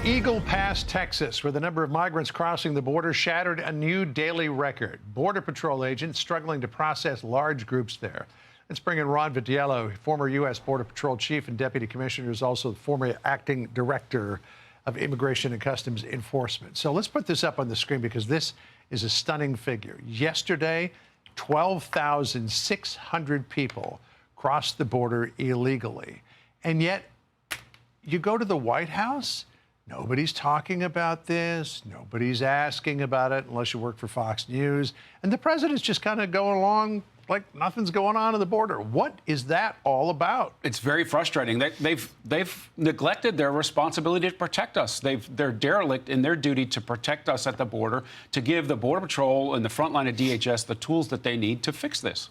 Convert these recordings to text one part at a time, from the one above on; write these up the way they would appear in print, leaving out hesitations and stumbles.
Eagle Pass, Texas, where the number of migrants crossing the border shattered a new daily record. Border Patrol agents struggling to process large groups there. Let's bring in Ron Vitiello, former U.S. Border Patrol Chief and Deputy Commissioner, who's also the former Acting Director of Immigration and Customs Enforcement. So let's put this up on the screen because this is a stunning figure. Yesterday, 12,600 people crossed the border illegally. And yet, you go to the White House, nobody's talking about this, nobody's asking about it unless you work for Fox News, and the president's just kind of going along like nothing's going on at the border. What is that all about? It's very frustrating. They've neglected their responsibility to protect us. They're derelict in their duty to protect us at the border, to give the Border Patrol and the front line of DHS the tools that they need to fix this.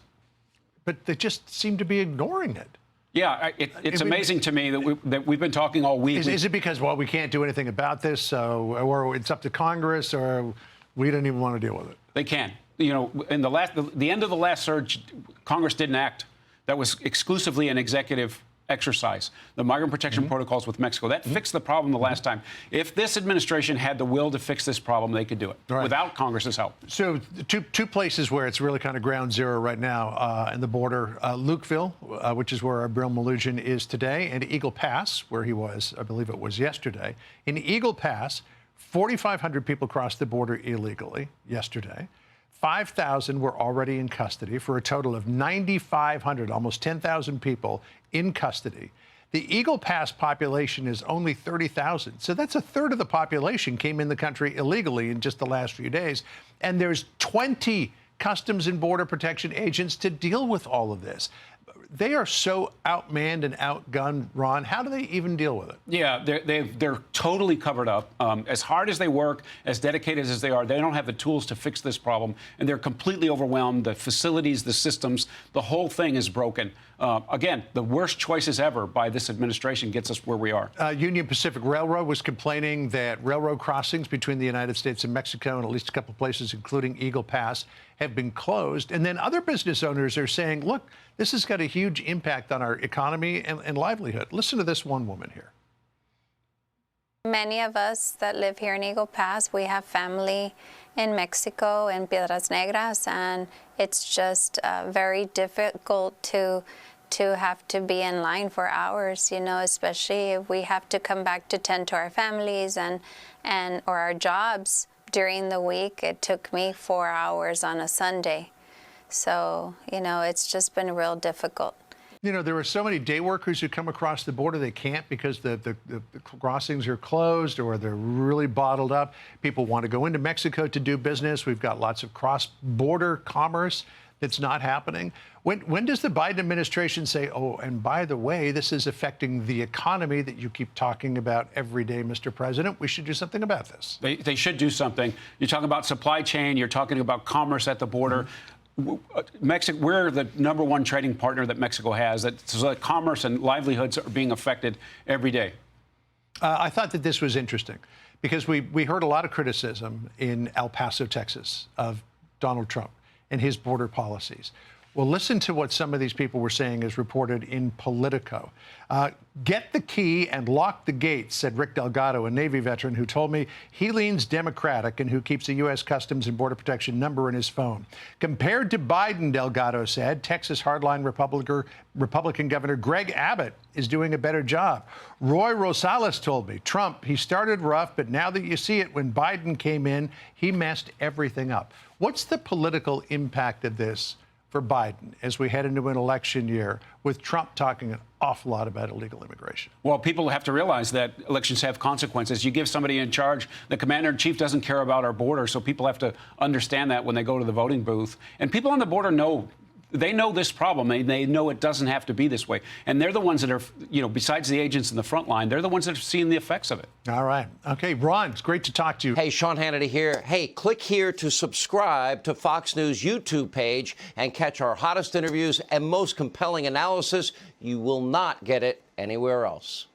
But they just seem to be ignoring it. Yeah, it's amazing to me that we've been talking all week. Is it because, well, we can't do anything about this, or it's up to Congress, or we don't even want to deal with it? They can. You know, in the end of the last surge, Congress didn't act. That was exclusively an executive exercise. The migrant protection protocols with Mexico, that fixed the problem the last time. If this administration had the will to fix this problem, they could do it without Congress's help. So two places where it's really kind of ground zero right now in the border, Lukeville, which is where Bill Melugin is today, and Eagle Pass, where he was, I believe it was yesterday. In Eagle Pass, 4,500 people crossed the border illegally yesterday. 5,000 were already in custody for a total of 9,500, almost 10,000 people in custody. The Eagle Pass population is only 30,000. So that's a third of the population came in the country illegally in just the last few days. And there's 20 Customs and Border Protection agents to deal with all of this. They are so outmanned and outgunned, Ron. How do they even deal with it? Yeah, they're totally covered up. As hard as they work, as dedicated as they are, they don't have the tools to fix this problem, and they're completely overwhelmed. The facilities, the systems, the whole thing is broken. Again, the worst choices ever by this administration gets us where we are. Union Pacific Railroad was complaining that railroad crossings between the United States and Mexico, in at least a couple places, including Eagle Pass, have been closed. And then other business owners are saying, look, this has got a huge impact on our economy and livelihood. Listen to this one woman here. Many of us that live here in Eagle Pass, we have family in Mexico and Piedras Negras, and it's just very difficult to have to be in line for hours, you know, especially if we have to come back to tend to our families or our jobs during the week. It took me 4 hours on a Sunday. So, you know, it's just been real difficult. You know, there are so many day workers who come across the border. They can't because the crossings are closed or they're really bottled up. People want to go into Mexico to do business. We've got lots of cross-border commerce that's not happening. When does the Biden administration say, oh, and by the way, this is affecting the economy that you keep talking about every day, Mr. President? We should do something about this. They should do something. You're talking about supply chain. You're talking about commerce at the border. Mexico, we're the #1 trading partner that Mexico has. So that commerce and livelihoods are being affected every day. I thought that this was interesting because we heard a lot of criticism in El Paso, Texas, of Donald Trump and his border policies. Well, listen to what some of these people were saying as reported in Politico. Get the key and lock the gates, said Rick Delgado, a Navy veteran who told me he leans Democratic and who keeps a U.S. Customs and Border Protection number in his phone. Compared to Biden, Delgado said, Texas hardline Republican Governor Greg Abbott is doing a better job. Roy Rosales told me, Trump, he started rough, but now that you see it, when Biden came in, he messed everything up. What's the political impact of this for Biden as we head into an election year with Trump talking an awful lot about illegal immigration? Well, people have to realize that elections have consequences. You give somebody in charge, the commander-in-chief doesn't care about our border, so people have to understand that when they go to the voting booth. And people on the border know. They know this problem, and they know it doesn't have to be this way. And they're the ones that are, you know, besides the agents in the front line, they're the ones that are seeing the effects of it. All right. Okay, Ron, it's great to talk to you. Hey, Sean Hannity here. Hey, click here to subscribe to Fox News YouTube page and catch our hottest interviews and most compelling analysis. You will not get it anywhere else.